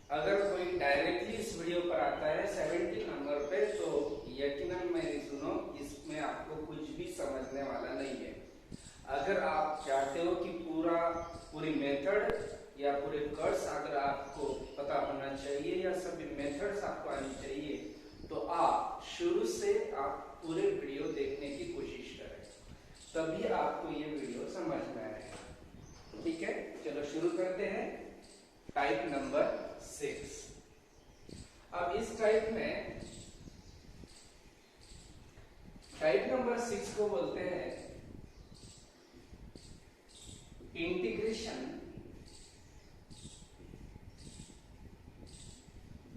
अगर कोई डायरेक्टली इस वीडियो पर आता है 70 नंबर पे तो यकीनन मेरी सुनो, इसमें आपको कुछ भी समझने वाला नहीं है। अगर आप चाहते हो कि पूरी मेथड या पूरे कोर्स अगर आपको पता होना चाहिए या सभी मेथड्स आपको आनी चाहिए तो आप शुरू से आप पूरे वीडियो देखने की कोशिश करें, तभी आपको ये वीडियो समझ में आएगा। ठीक है, चलो शुरू करते हैं। Type number 6। अब इस टाइप नंबर 6 को बोलते हैं integration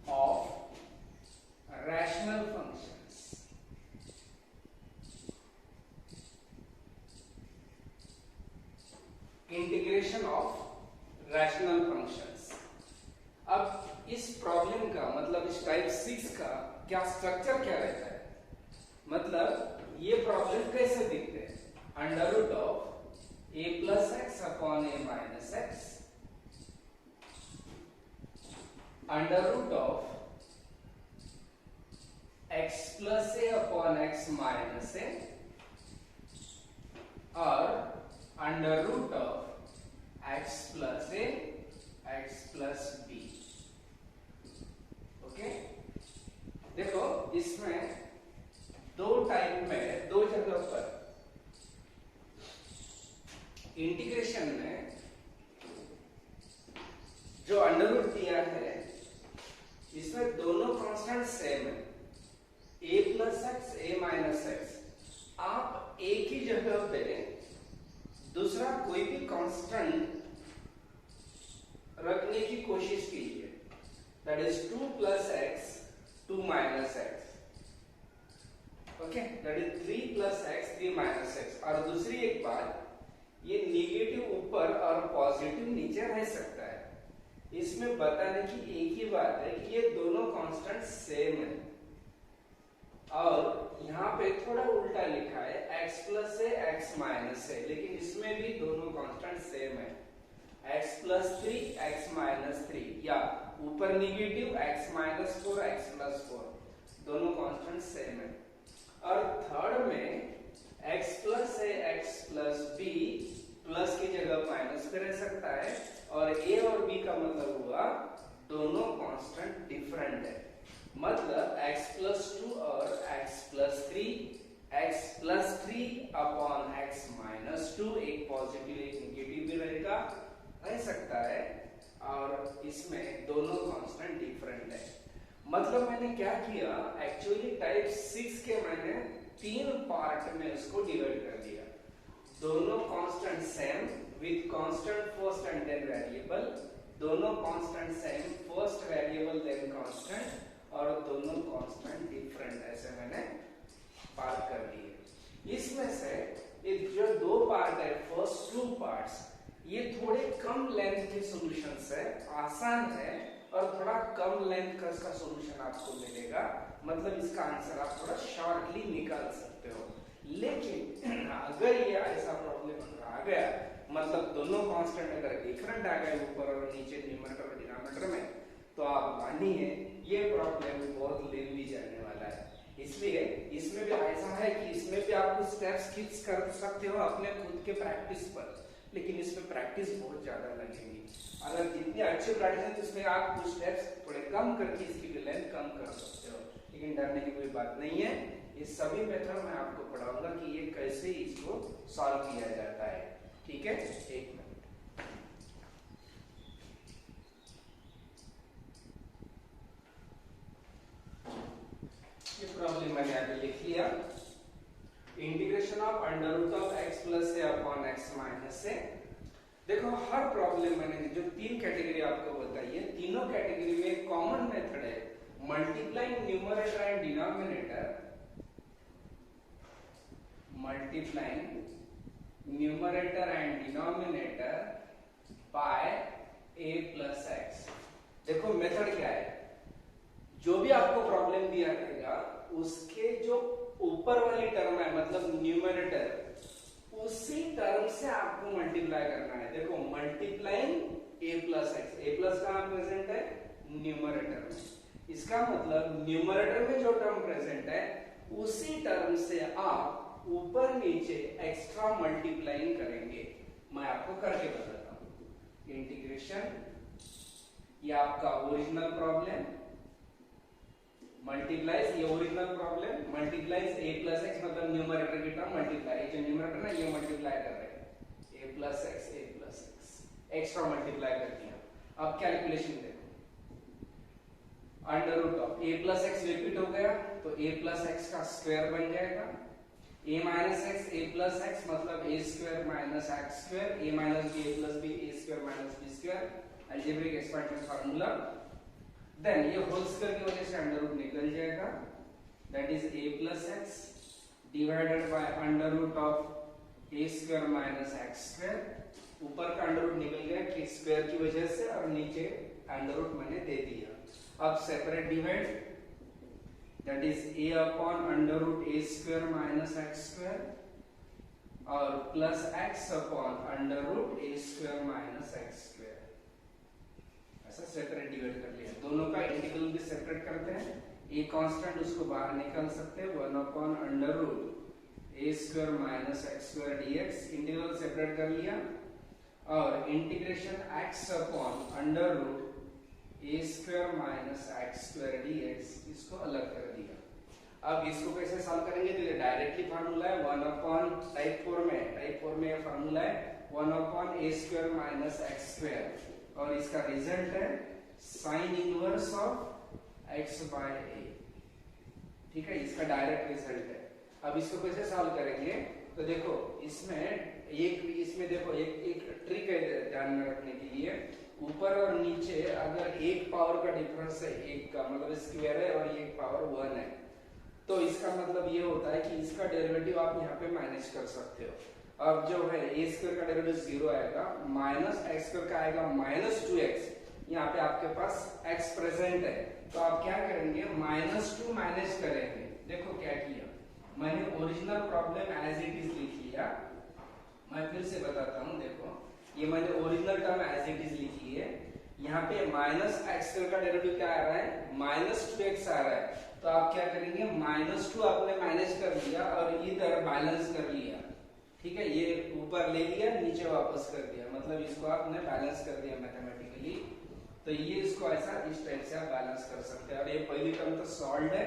of rational functions. Integration of rational functions. अब इस प्रॉब्लम का मतलब इस टाइप 6 का क्या स्ट्रक्चर क्या रहता है, मतलब ये प्रॉब्लम कैसे दिखते हैं। Under root of a plus x upon a minus x, under root of x plus a upon x minus a, और under root of x plus a x plus b। Okay, देखो इसमें दो type में दो जगह पर integration में जो अंडर रूट दिया है इसमें दोनों कांस्टेंट सेम है, a plus x a minus x. आप एक ही जगह पे दूसरा कोई भी कांस्टेंट रखने की कोशिश कीजिए, that is 2 plus x 2 minus x, okay, that is 3 plus x 3 minus x. और दूसरी एक बात, ये नेगेटिव ऊपर और पॉजिटिव नीचे रह सकता है। इसमें बताने की एक ही बात है कि ये दोनों कांस्टेंट सेम है, और यहाँ पे थोड़ा उल्टा लिखा है x प्लस है x माइनस है, लेकिन इसमें भी दोनों कांस्टेंट सेम है, x प्लस 3 x माइनस 3, या ऊपर negative x minus 4 x plus 4, दोनों कांस्टेंट सेम है। और थर्ड में x प्लस है x प्लस b, प्लस की जगह माइनस पे रह सकता है, और a और b का मतलब हुआ दोनों कांस्टेंट डिफरेंट है, मतलब x प्लस 2 और x plus 3 upon x minus 2, एक पॉजिटिव एक निगेटिव भी रहेगा, रह सकता है, और इसमें दोनों कांस्टेंट डिफरेंट है। मतलब मैंने क्या किया, एक्चुअली टाइप 6 के मैंने 3 पार्ट में इसको डिवाइड कर दिया। दोनों constant same with constant first and then variable, दोनों constant same first variable then constant, और दोनों कांस्टेंट डिफरेंट, ऐसे मैंने पार्ट कर दिए। इसमें से ये जो दो पार्ट है, फर्स्ट 2 पार्ट्स, ये थोड़े कम लेंथ के सॉल्यूशंस है, आसान है, और थोड़ा कम लेंथ का इसका सॉल्यूशन आपको मिलेगा, मतलब इसका आंसर आप थोड़ा शॉर्टली निकाल सकते हो। लेकिन अगर ये ऐसा प्रॉब्लम आ गया, मतलब दोनों कांस्टेंट अगर डिफरेंट आ गए ऊपर और नीचे न्यूमरेटर और डिनोमिनेटर में, तो आप मानिए ये प्रॉब्लम बहुत लेंदी जाने वाला है। इसलिए इसमें भी ऐसा है कि इसमें भी आप कुछ स्टेप्स स्किप कर सकते हो अपने खुद के प्रैक्टिस पर, लेकिन इसमें प्रैक्टिस बहुत ज्यादा लगेगी। अगर जितनी अच्छी प्रैक्टिस है तो इसमें आप कुछ स्टेप्स थोड़े कम करके इसकी लेंथ कम कर सकते हो, लेकिन डरने की कोई बात नहीं है। ये सभी मेथड मैं आपको पढ़ाऊंगा कि ये कैसे इसको सॉल्व किया जाता है। ठीक है, एक मिनट। ये प्रॉब्लम मैंने आगे लिख लिया, integration of under root of x plus A upon x minus A. देखो हर प्रॉब्लम मैंने जो 3 कैटेगरी आपको बताई है, तीनों कैटेगरी में कॉमन मेथड है multiplying numerator and denominator, multiplying numerator and denominator by a plus x. देखो मेथड क्या है, जो भी आपको प्रॉब्लम दिया रहेगा उसके जो ऊपर वाली टर्म है मतलब न्यूमरेटर, उसी टर्म से आपको मल्टीप्लाई करना है। देखो मल्टीप्लाइंग ए प्लस एक्स, ए प्लस कहां प्रेजेंट है न्यूमरेटर में। इसका मतलब न्यूमरेटर में जो टर्म प्रेजेंट है उसी टर्म से आप ऊपर नीचे एक्स्ट्रा मल्टीप्लाइंग करेंगे। मैं आपको करके बताता हूं। इंटीग्रेशन, ये आपका ओरिजिनल प्रॉब्लम, मल्टीप्लाइज, ये original problem, multiplies a plus x, मतलब न्यूमरेटर की टर्म मल्टीप्लाई, जो न्यूमरेटर ना ये मल्टीप्लाई कर रहे हैं, a plus x extra multiply कर दिया। अब कैलकुलेशन देखो, under root of a plus x repeat हो गया तो a प्लस एक्स का स्क्वायर बन जाएगा, a minus x a plus x मतलब a square minus x square, a minus b a plus b a square minus b square, algebraic expansion formula. Then ये whole square की वजह से under root निकल जाएगा, that is a plus x divided by under root of a square minus x square. ऊपर का under root निकल गया कि स्क्वायर की वजह से, और नीचे अंडर रूट मैंने दे दिया। अब separate divide, that is a upon under root a square minus x square और plus x upon under root a square minus x square. ऐसा सेपरेट डिवाइड कर लिया। दोनों का इंटीग्रल भी सेपरेट करते हैं, a कांस्टेंट उसको बाहर निकाल सकते हैं, 1 upon under root a square minus x square dx, integral separate कर लिया, और integration x upon under root a square minus x square dx, इसको अलग कर दिया। अब इसको कैसे सॉल्व करेंगे, तो ये डायरेक्टली फार्मूला है 1 अपॉन टाइप 4 में ये फार्मूला है 1 upon a square minus x square, और इसका रिजल्ट है sine inverse of x by a। ठीक है, इसका डायरेक्ट रिजल्ट है। अब इसको कैसे सॉल्व करेंगे, तो देखो इसमें देखो एक ट्रिक है ध्यान में रखने के लिए। ऊपर और नीचे अगर एक पावर का डिफरेंस है, एक का मतलब स्क्वायर है और एक पावर 1 है, तो इसका मतलब ये होता है कि इसका डेरिवेटिव आप यहाँ पे मैनेज कर सकते हो। अब जो है a स्क्वायर का डेरिवेटिव 0 आएगा, माइनस एक्स स्क्वायर का आएगा माइनस 2x, यहाँ पे आपके पास x प्रेजेंट है, तो आप क्या करेंगे -2 मैनेज करेंगे। देखो क्या किया मैंने, original problem as it is लिख लिया। मैं फिर से बताता हूँ, देखो ये मैंने original term as it is लिखी है। यहाँ पे माइनस एक्स स्क्वायर का डेरिवेटिव क्या आ रहा है, -2x आ रहा है, तो आप क्या करेंगे, -2 आपने मैनेज कर लिया और इधर बैलेंस कर लिया। ठीक है, ये ऊपर ले लिया नीचे वापस कर दिया, मतलब इसको आपने बैलेंस कर दिया मैथमेटिकली। तो ये इसको ऐसा इस टाइप से आप बैलेंस कर सकते हैं। और ये पहली टर्म तो सॉल्व है,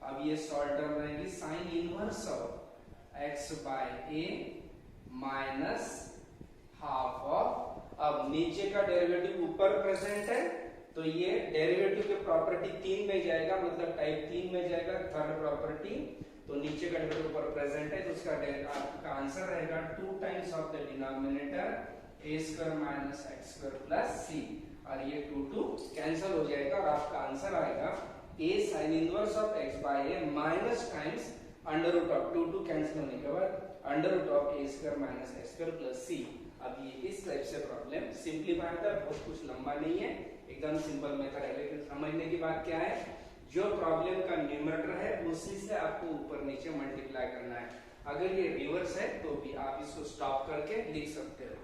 अब ये सॉल्व टर्म रहेगी sine inverse of x by a minus half of, अब नीचे का डेरिवेटिव ऊपर प्रेजेंट है तो ये डेरिवेटिव के प्रॉपर्टी 3 में जाएगा, मतलब टाइप 3 में जाएगा, थर्ड प्रॉपर्टी। तो नीचे का डेरिवेटिव ऊपर प्रेजेंट है तो उसका आपका आंसर रहेगा 2 times of the denominator a square minus x square plus c, और ये 2 कैंसिल हो जाएगा और आपका आंसर आएगा a sin inverse of x by a minus times under root of 2 cancel होने के बाद under root of a square minus x square plus c। अब ये इस टाइप से प्रॉब्लम सिंपलीफाई होता है, बहुत कुछ लंबा नहीं है, एकदम सिंपल मेथड है। लेकिन समझने की बात क्या है, जो प्रॉब्लम का न्यूमरेटर है उसी से आपको ऊपर नीचे मल्टीप्लाई करना है। अगर ये रिवर्स है तो भी आप इसको स्टॉप करके लिख सकते हो।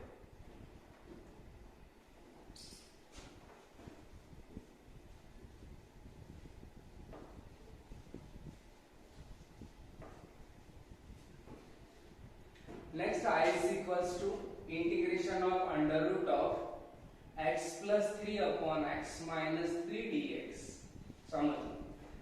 Next I is equals to integration of under root of x plus 3 upon x minus 3 dx। समझ लो,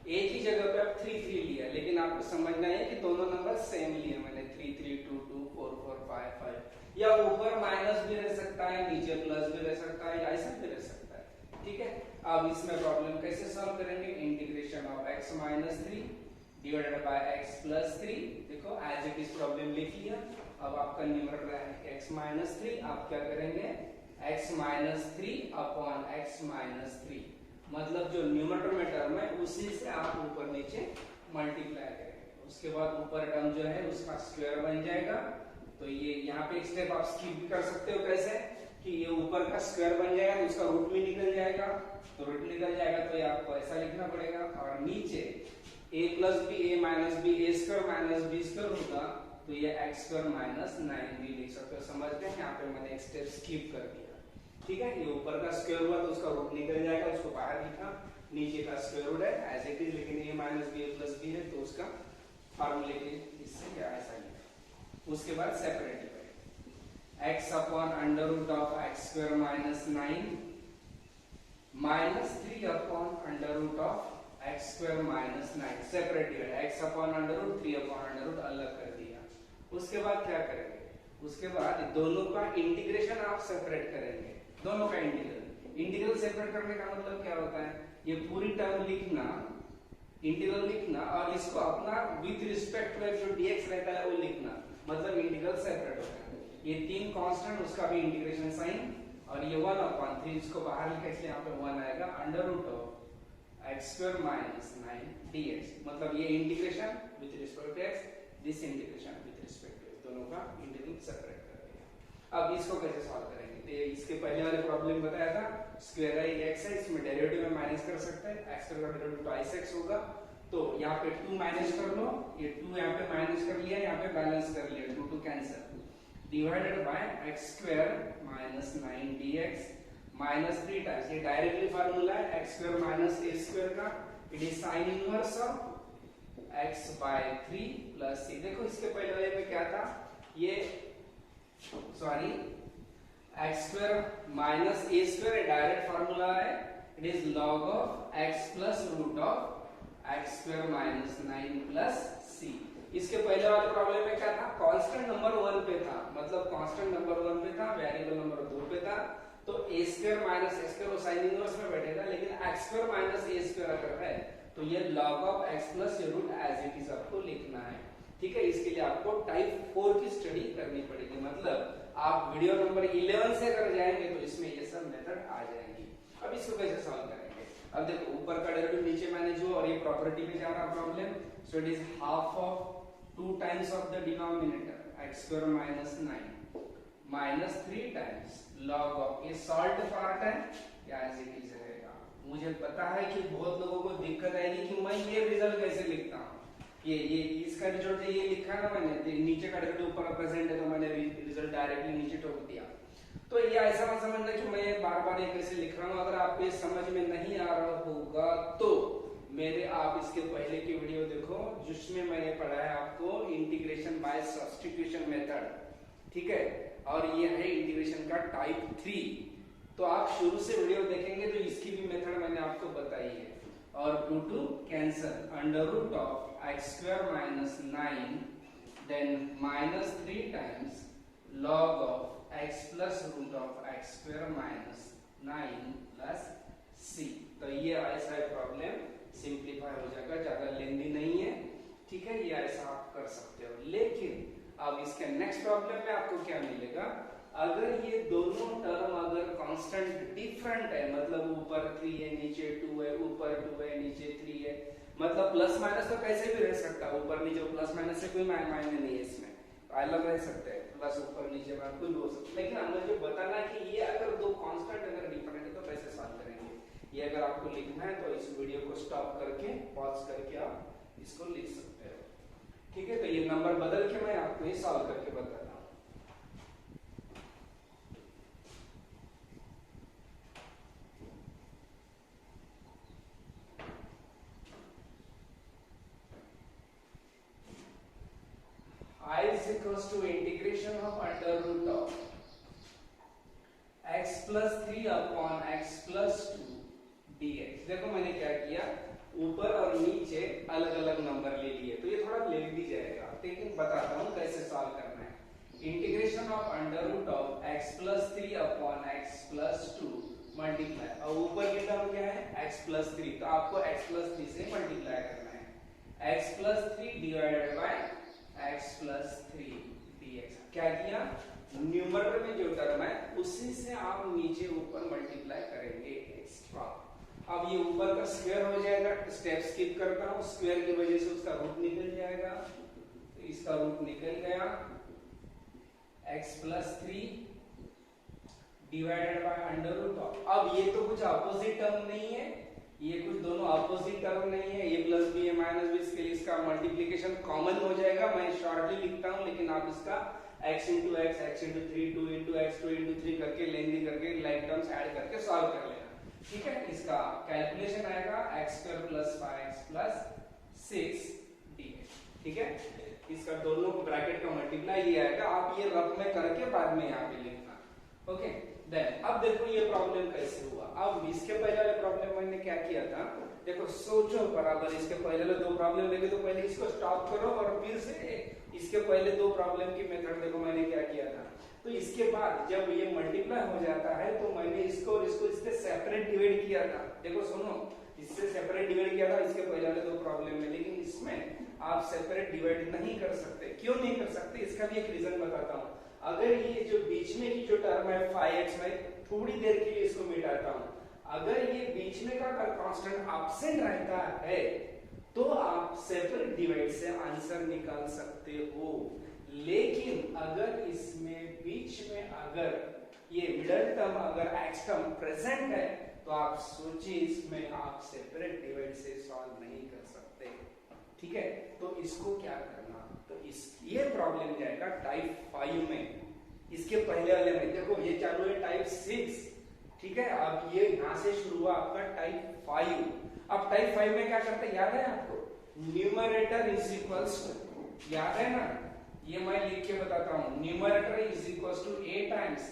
एक ही जगह पे आप 3 लिया, लेकिन आपको समझना है कि दोनों नंबर सेम लिए मैंने, 3 3 2 2 4 4 5 5, या ऊपर माइनस भी रह सकता है, नीचे प्लस भी रह सकता है, या ऐसा भी रह सकता है। ठीक है, अब इसमें प्रॉब्लम कैसे सॉल्व करेंगे, integration of x minus 3 divided by x plus 3। देखो एज इट इज प्रॉब्लम लिख लिया। अब आपका न्यूमरेटर है x minus 3, आप क्या करेंगे, x minus 3 upon x minus 3, मतलब जो न्यूमरेटर में टर्म है उसी से आप ऊपर नीचे मल्टीप्लाई करेंगे। उसके बाद ऊपर टर्म जो है उसका स्क्वायर बन जाएगा। तो ये यहाँ पे एक स्टेप आप स्किप भी कर सकते हो, कैसे कि ये ऊपर का स्क्वायर बन जाएगा तो उसका रूट भी निकल जाएगा, तो रूट निकल जाएगा तो ये आपको ऐसा लिखना पड़ेगा, और नीचे a plus b a minus b a square minus b square होगा तो ये x स्क्वायर माइनस 9 भी लिख सकते हो। समझते हैं, यहाँ पे मैंने एक स्टेप स्किप कर दिया। ठीक है, ये ऊपर का स्क्वायर हुआ तो उसका रूट निकल जाएगा, उसको बाहर लिखा, नीचे का स्क्वायर रूट है एज इट इज, लेकिन a minus b plus b है तो उसका फार्मूले के इससे क्या ऐसा ही। उसके बाद सेपरेट करें x upon under root of x square minus 9 minus 3 upon under root of x square minus 9, separate divide x upon under root 3 upon under root अलग कर दिया। उसके बाद क्या करेंगे, उसके बाद दोनों का इंटीग्रेशन आप सेपरेट करेंगे, दोनों का इंटीग्रल सेपरेट करने का मतलब क्या होता है, ये पूरी टर्म लिखना, इंटीग्रल लिखना और इसको अपना विद रिस्पेक्ट टू जो dx रहता है वो लिखना, मतलब इंटीग्रल सेपरेट होता है। ये तीन कांस्टेंट उसका भी इंटीग्रेशन साइन, और ये 1/3 इसको बाहर लिखा इसलिए यहाँ पे 1 आएगा, under root of x square minus 9 dx, मतलब ये integration with respect to x, this integration with respect to, दोनों का इंटीग्रल सेपरेट कर दिया। अब इसको कैसे सॉल्व करेंगे, तो इसके पहले वाले प्रॉब्लम बताया था, स्क्वायर है x है, इसमें डेरिवेटिव में माइनस कर सकते हैं, x का डेरिवेटिव twice x होगा, तो यहाँ पे 2 माइनस कर लो, ये 2 यहाँ पे माइनस कर लिया, यहाँ पे बैलेंस कर लिया, 2 2 cancel, divided by x square minus 9 dx minus 3 times, ये डायरेक्टली फार्मूला है x square minus a square का, it is sine inverse of x by 3 plus c। देखो इसके पहले वाले में क्या था, ये sorry x square minus a square direct formula है, it is log of x plus root of x square minus 9 plus c। इसके पहले वाले प्रॉब्लम में क्या था, कांस्टेंट नंबर 1 पे था, मतलब कांस्टेंट नंबर 1 पे था, वेरिएबल नंबर 2 पे था, तो a square minus x square वो साइन इनवर्स में बैठेगा, लेकिन x square minus a square अगर है तो ये log of x plus root as it is आपको लिखना है। ठीक है, इसके लिए आपको टाइप 4 की स्टडी करनी पड़ेगी, मतलब आप वीडियो नंबर 11 से अगर जाएंगे तो इसमें ये सब मेथड आ जाएंगी। अब इसको कैसे सॉल्व करेंगे, अब देखो ऊपर का डेरिवेटिव नीचे मैनेज हुआ और ये प्रॉपर्टी में जा रहा problem, so it is half of 2 times of the denominator x square minus 9 minus 3 times log of, ये सॉल्ट पार्ट है या एज इट इज रहेगा। मुझे पता है कि बहुत लोगों को दिक्कत आएगी कि मैं ये रिजल्ट कैसे लिखता हूँ, ये इसका रिजल्ट ये लिखा ना मैंने, नीचे का डेरिवेटिव ऊपर प्रेजेंट है तो मैंने रिजल्ट डायरेक्टली नीचे ठोक दिया, तो ये ऐसा मत समझना कि मैं बार बार ये कैसे लिख रहा हूँ। अगर आपको समझ में नहीं आ रहा होगा तो मेरे आप इसके पहले की वीडियो देखो जिसमें मैंने पढ़ाया आपको इंटीग्रेशन बाय सब्स्टिट्यूशन मेथड, ठीक है, और ये है इंटीग्रेशन का टाइप 3, तो आप शुरू से वीडियो देखेंगे तो इसकी भी मेथड मैंने आपको बताई है। और 2 2 cancel, under root of x square minus 9 then minus 3 times log of x plus root of x square minus 9 plus c। तो ये ऐसा है प्रॉब्लम, सिंप्लीफाई हो जाएगा, ज्यादा लेंदी नहीं है, ठीक है, ये ऐसा आप कर सकते हो। लेकिन अब इसके नेक्स्ट प्रॉब्लम में आपको क्या मिलेगा, अगर ये दोनों टर्म अगर कांस्टेंट डिफरेंट है, मतलब ऊपर 3 है नीचे 2 है, ऊपर 2 है नीचे 3 है, मतलब प्लस माइनस तो कैसे भी रह सकता है, ऊपर नीचे प्लस माइनस से कोई मायने नहीं है, इसमें अलग रह सकते हैं, प्लस ऊपर नीचे में कोई भी हो सकता है। लेकिन हमें जो बताना है कि ये अगर दो कांस्टेंट अगर डिफरेंट है तो कैसे सॉल्व करेंगे, ये अगर आपको लिखना है तो इस वीडियो को स्टॉप करके पॉज करके आप इसको लिख सकते हो, ठीक है। तो ये नंबर बदल के मैं आपको ये सॉल्व करके बताता हूँ। I is equals to integration of under root of x plus 3 upon x plus 2 dx। देखो मैंने क्या किया, ऊपर और नीचे अलग अलग नंबर ले लिए, तो ये थोड़ा लेंदी जाएगा, लेकिन बताता हूँ कैसे सॉल्व करना है। Integration of under root of x plus 3 upon x plus 2 multiply, और ऊपर की टर्म क्या है x plus 3, तो आपको x plus 3 से मल्टीप्लाई करना है, x plus 3 divided by x plus 3 dx। क्या किया, न्यूमरेटर में जो टर्म है उसी से आप नीचे ऊपर मल्टीप्लाई करेंगे एक्स्ट्रा। अब ये ऊपर का स्क्वायर हो जाएगा, स्टेप स्किप करता हूं, स्क्वायर की वजह से उसका रूट निकल जाएगा, तो इसका रूट निकल गया, x plus 3 divided by under root of. अब ये तो कुछ अपोजिट टर्म नहीं है, ये कुछ दोनों अपोजिट टर्म नहीं है, a plus b a minus b, इसके लिए इसका मल्टीप्लिकेशन कॉमन हो जाएगा, मैं शॉर्टली लिखता हूं लेकिन आप इसका x into x, x into three, 2 into x, 2 into three करके लेंदी करके लाइक टर्म्स ऐड करके सॉल्व कर लेना। ठीक है, इसका कैलकुलेशन आएगा x square plus 5x plus 6 dx। ठीक है, इसका दोनों ब्रैकेट का मल्टीप्लाई ये आएगा, आप ये रफ में करके बाद में यहाँ पे लिखना। ओके, देन अब देखो ये प्रॉब्लम कैसे हुआ। अब इसके पहले वाले प्रॉब्लम मैंने क्या किया था, देखो सोचो बराबर, इसके पहले वाले दो प्रॉब्लम लेके तो पहले इसको स्टॉप करो और फिर से इसके पहले दो प्रॉब्लम की मेथड देखो मैंने क्या किया था। तो इसके बाद जब ये मल्टीप्लाई हो जाता है तो मैंने इसको और इसको इससे सेपरेट डिवाइड किया था। देखो सुनो, इससे सेपरेट डिवाइड किया था इसके पहले वाले दो प्रॉब्लम में, लेकिन इसमें आप सेपरेट डिवाइड नहीं कर सकते। क्यों नहीं कर सकते, इसका भी एक रीजन बताता हूँ। अगर ये जो बीच में की जो टर्म है 5x, मैं थोड़ी देर के लिए इसको मिटाता हूँ। अगर ये बीच में का कांस्टेंट एब्सेंट रहता है तो आप सेपरेट डिवाइड से आंसर निकाल सकते हो। लेकिन अगर इसमें बीच में अगर ये मिडल टर्म अगर x टर्म प्रेजेंट है तो आप सोचिए इसमें आप सेपरेट डिवाइड से सॉल्व नहीं कर सकते। ठीक है, तो इसको क्या करना, तो ये प्रॉब्लम जाएगा टाइप 5 में। इसके पहले वाले में देखो ये चालू है टाइप 6। ठीक है, अब ये यहां से शुरू हुआ आपका टाइप 5। अब टाइप 5 में क्या करते हैं याद है आपको, न्यूमरेटर इज इक्वल्स टू, याद है ना, ये मैं लिख के बताता हूं, numerator is equals to a times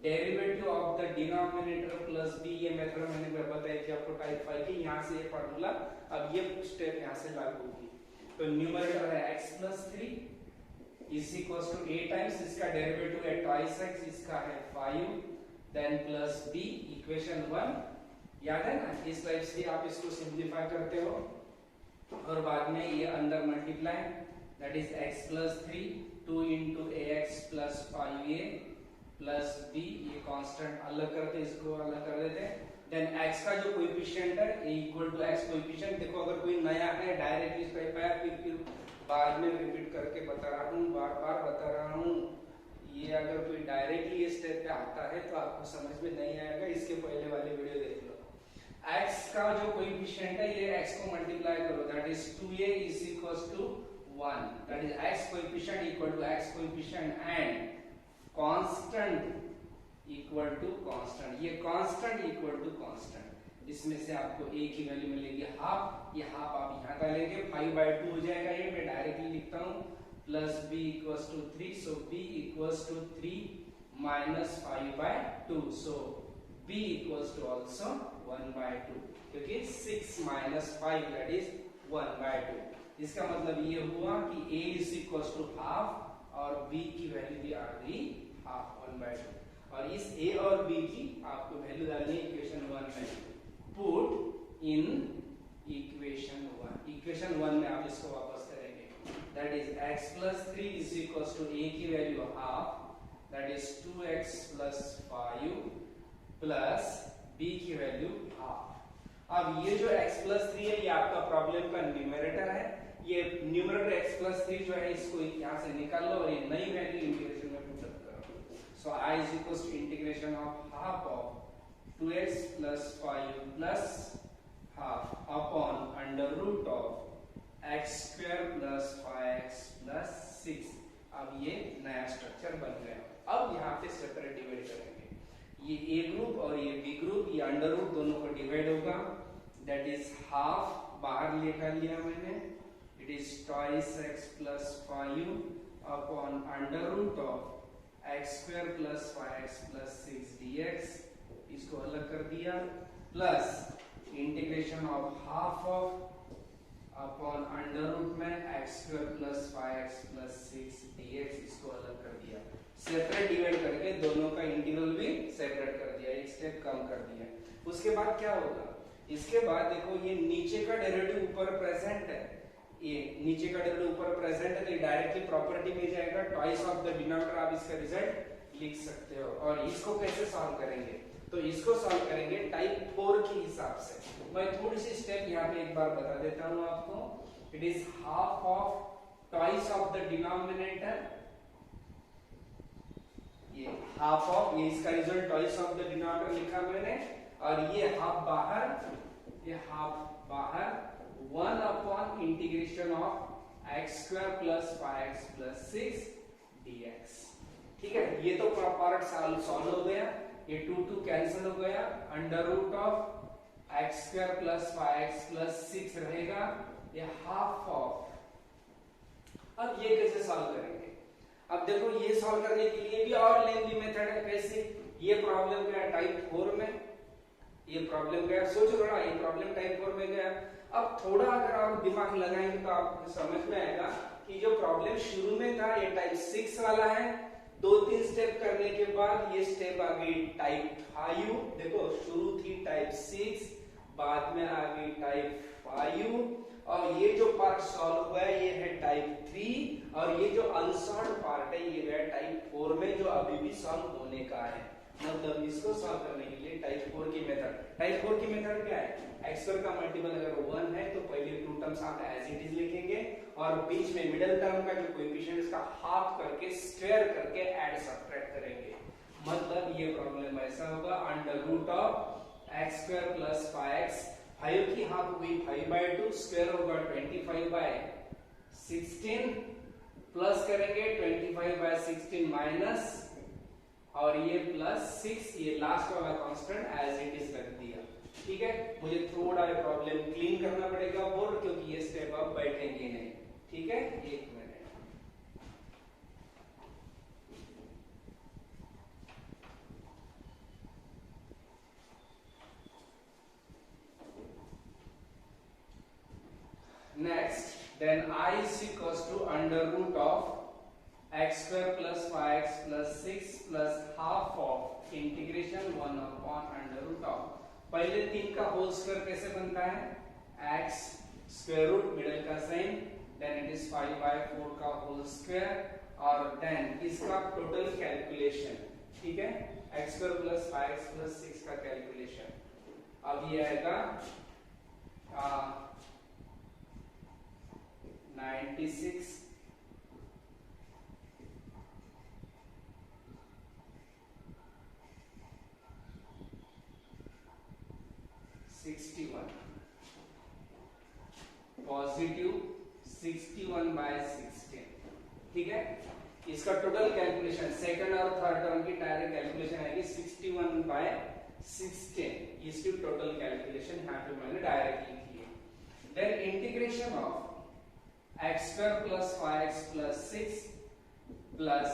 derivative of the denominator plus b। ये मेथड मैंने बताया कि आपको टाइप 5 की, यहां से ये फार्मूला, अब ये स्टेप यहां से लागू होगी। तो न्यूमरेटर है x plus 3 is equals to a times, इसका डेरिवेटिव है ट्वाइस x, इसका है 5, देन प्लस b इक्वेशन 1। याद है ना, इस टाइप से आप इसको सिंपलीफाई करते हो और बाद में ये अंदर multiply, that is x plus 3 2 into ax plus 5a plus b, ये कांस्टेंट अलग करते, इसको अलग कर देते हैं। देन x का जो कोएफिशिएंट है a equal to x coefficient, देखो अगर कोई नया है डायरेक्टली इसका पाया, फिर बाद में रिपीट करके बता रहा हूँ, बार-बार बता रहा हूँ। ये अगर कोई डायरेक्टली ये स्टेप पे आता है तो आपको समझ में नहीं आएगा, इसके पहले वाले वीडियो देख लो। x का जो कोएफिशिएंट है ये x को मल्टीप्लाई करो, that is 2a is equals to 1, that is x coefficient equal to x coefficient and constant equal to constant, ये कांस्टेंट इक्वल टू कांस्टेंट। इसमें से आपको a की वैल्यू मिलेगी हाफ, ये हाफ आप यहां डालेंगे, 5/2 हो जाएगा, ये मैं डायरेक्टली लिखता हूं, plus b equals to 3, so b equals to 3 minus 5/2, so b equals to also 1/2, क्योंकि 6 माइनस 5 दैट इज 1/2। इसका मतलब ये हुआ कि a is equals to half और b की वैल्यू भी आ गई हाफ, 1/2। और इस a और b की आपको वैल्यू डालनी है इक्वेशन 1 में, पुट इन इक्वेशन 1। इक्वेशन 1 में आप इसको वापस करेंगे, that is x plus 3 is equals to a की value half, that is 2x plus 5 plus b की वैल्यू हाफ। अब ये जो x plus 3 है ये आपका प्रॉब्लम का न्यूमरेटर है, ये न्यूमरेटर x plus 3 जो है इसको यहाँ से निकाल लो और ये नई वैल्यू इंटीग्रेशन में पुट अप करो। सो I is equals to integration of half of 2x plus 5 plus half upon under root of x square plus 5x plus 6। अब ये नया स्ट्रक्चर बन गया। अब यहाँ पे सेपरेट डिवाइड करेंगे, ये a ग्रुप और ये b ग्रुप, ये अंडर रूट दोनों को डिवाइड होगा, दैट इज हाफ बाहर निकाल लिया मैंने, it is twice x plus 5 upon under root of x square plus 5x plus 6 dx, इसको अलग कर दिया, plus integration of half of upon under root में x square plus 5x plus 6 dx, इसको अलग कर दिया, सेपरेट डिवाइड करके दोनों का इंटीग्रल भी सेपरेट कर दिया, एक स्टेप कम कर दिया। उसके बाद क्या होगा, इसके बाद देखो ये नीचे का डेरिवेटिव ऊपर प्रेजेंट है, ये नीचे का डेरिवेटिव ऊपर प्रेजेंट है तो डायरेक्टली प्रॉपर्टी में जाएगा, ट्वाइस ऑफ द डिनोमिनेटर आप इसका रिजल्ट लिख सकते हो। और इसको कैसे सॉल्व करेंगे, तो इसको सॉल्व करेंगे टाइप 4 के हिसाब से। मैं थोड़ी सी स्टेप यहाँ पे एक बार बता देता हूँ आपको, it is half of twice of the denominator, ये हाफ ऑफ, ये इसका result twice of the denominator लिखा मैंने, और ये हाफ बाहर, ये हाफ बाहर, 1 upon integration of x square plus 5x plus 6 dx। ठीक है, ये तो पार्ट सॉल्व हो गया, ये 2 कैंसिल हो गया, under root of x square plus y x plus 6 रहेगा, ये हाफ ऑफ। अब ये कैसे सॉल्व करेंगे? अब देखो ये सॉल्व करने के लिए भी और लेंथी मेथड है। कैसे? ये प्रॉब्लम क्या है टाइप 4 में, ये प्रॉब्लम क्या है सोचो थोड़ा, ये प्रॉब्लम टाइप 4 में गया। अब थोड़ा अगर आप दिमाग लगाएंगे तो आपको समझ में आएगा कि जो प्रॉब्लम शुरू में था ये टाइप 6 वाला है, 2-3 स्टेप करने के बाद ये स्टेप आ गई टाइप 5। देखो शुरू थी टाइप 6, बाद में आ गई टाइप 5, और ये जो पार्ट सॉल्व हुआ है ये है टाइप 3, और ये जो अनसॉल्व पार्ट है ये है टाइप 4 में, जो अभी भी सॉल्व होने का है। मतलब इसको सॉल्व करने के लिए टाइप 4 की मेथड, टाइप 4 की मेथड क्या है? x स्क्वायर का मल्टीपल अगर 1 है तो पहले 2 टर्म्स आप एज इट इज लिखेंगे, और बीच में मिडिल टर्म का जो कोएफिशिएंट इसका हाफ करके स्क्वायर करके ऐड सब्ट्रैक्ट करेंगे। मतलब ये प्रॉब्लम ऐसा होगा, under root of x square plus 5x, 5 की हाफ हुई 5/2, स्क्वायर होगा 25/16, प्लस करेंगे 25/16 माइनस, और ये प्लस 6, ये लास्ट वाला कांस्टेंट एज इट इज रख दिया। ठीक है, मुझे थोड़ा ये प्रॉब्लम क्लीन करना पड़ेगा बोर्ड, क्योंकि ये स्टेप अब बैठेंगे नहीं। ठीक है, 1 minute. Next, then I is equals to under root of x square plus 5x plus 6 plus half of integration 1 upon under root of, पहले 3 का होल स्क्वायर कैसे बनता है? x स्क्वायर रूट मिडिल का साइन, देन इट इज 5/4 का whole square, और then इसका total calculation. ठीक है, x square plus 5x plus 6 का कैलकुलेशन। अब ये आएगा 96 61 पॉजिटिव 61/16। ठीक है, इसका टोटल कैलकुलेशन सेकंड और थर्ड टर्म की डायरेक्ट कैलकुलेशन आएगी 61/16, इसकी टोटल कैलकुलेशन यहाँ पे मैंने डायरेक्ट लिखी है। Then integration of x square plus 5x plus 6 plus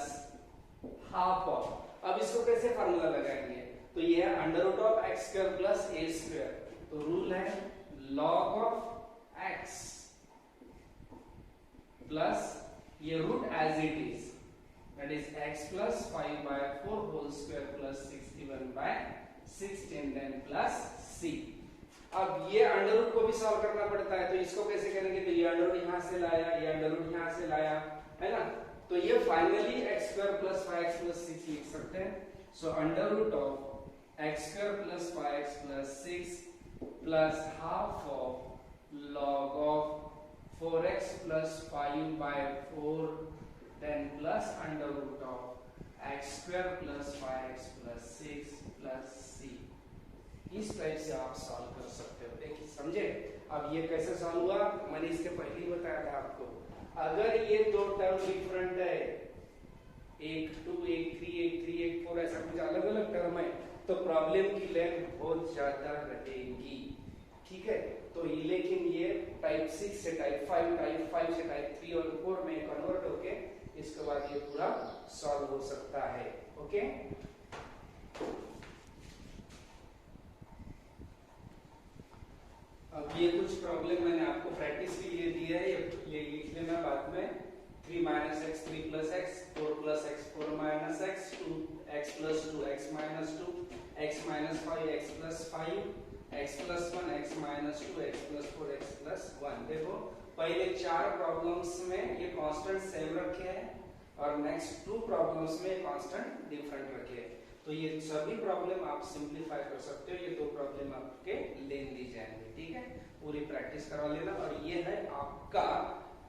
half of, अब इसको कैसे फार्मूला लगाएंगे? तो ये है under root of x square plus a square, तो रूल है log ऑफ x प्लस ये root as it is, that is x plus 5/4 whole square plus 61/16 then plus c। अब ये अंडर रूट को भी सॉल्व करना पड़ता है, तो इसको कैसे करेंगे? तो ये अंडर रूट यहां से लाया, ये अंडर रूट यहां से लाया, है ना, तो ये finally x square plus 5x plus 6 लिख सकते हैं। So under root of x square plus 5x plus 6 plus half of log of 4x plus 5/4 then plus under root of x square plus 5x plus 6 plus c। इस type से आप solve कर सकते हो। देखिए समझे? अब ये कैसे सॉल्व हुआ, मैंने इसके पहले ही बताया था आपको। अगर ये दो टर्म डिफरेंट है, एक 2 एक 3 एक 3 एक 4 ऐसा कुछ अलग अलग टर्म है, तो प्रॉब्लम की लेंथ बहुत ज्यादा रहेगी। ठीक है, तो ये लेकिन ये टाइप 6 से टाइप 5, टाइप 5 से टाइप 3 और 4 में कन्वर्ट होके इसके बाद ये पूरा सॉल्व हो सकता है। ओके, अब ये कुछ प्रॉब्लम मैंने आपको प्रैक्टिस के लिए दी है, ये लिख लेना बाद में। 3 - x 3 + x 4 + x 4 - x 2x + 2 x - 2 x - 5 x + 5 x + 1 x - 2 x + 4 x + 1। देखो पहले 4 प्रॉब्लम्स में ये कांस्टेंट सेम रखे हैं और नेक्स्ट 2 प्रॉब्लम्स में कांस्टेंट डिफरेंट रखे हैं। तो ये सभी प्रॉब्लम आप सिंपलीफाई कर सकते हो, ये 2 प्रॉब्लम आपके लेंथी जाएंगे। ठीक है, पूरी प्रैक्टिस करवा लेना। और ये है आपका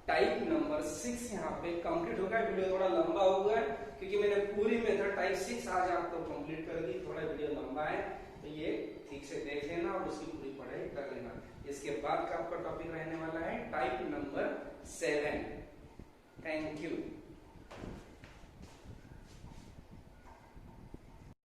टाइप नंबर 6 यहाँ पे कंप्लीट हो गया। वीडियो थोड़ा लंबा हो गया क्योंकि मैंने पूरी मेथड टाइप 6 आज आपको कंप्लीट कर दी। थोड़ा वीडियो लंबा है तो ये ठीक से देख लेना और उसकी पूरी पढ़ाई कर लेना। इसके बाद का आपका टॉपिक रहने वाला है टाइप नंबर 7। Thank you.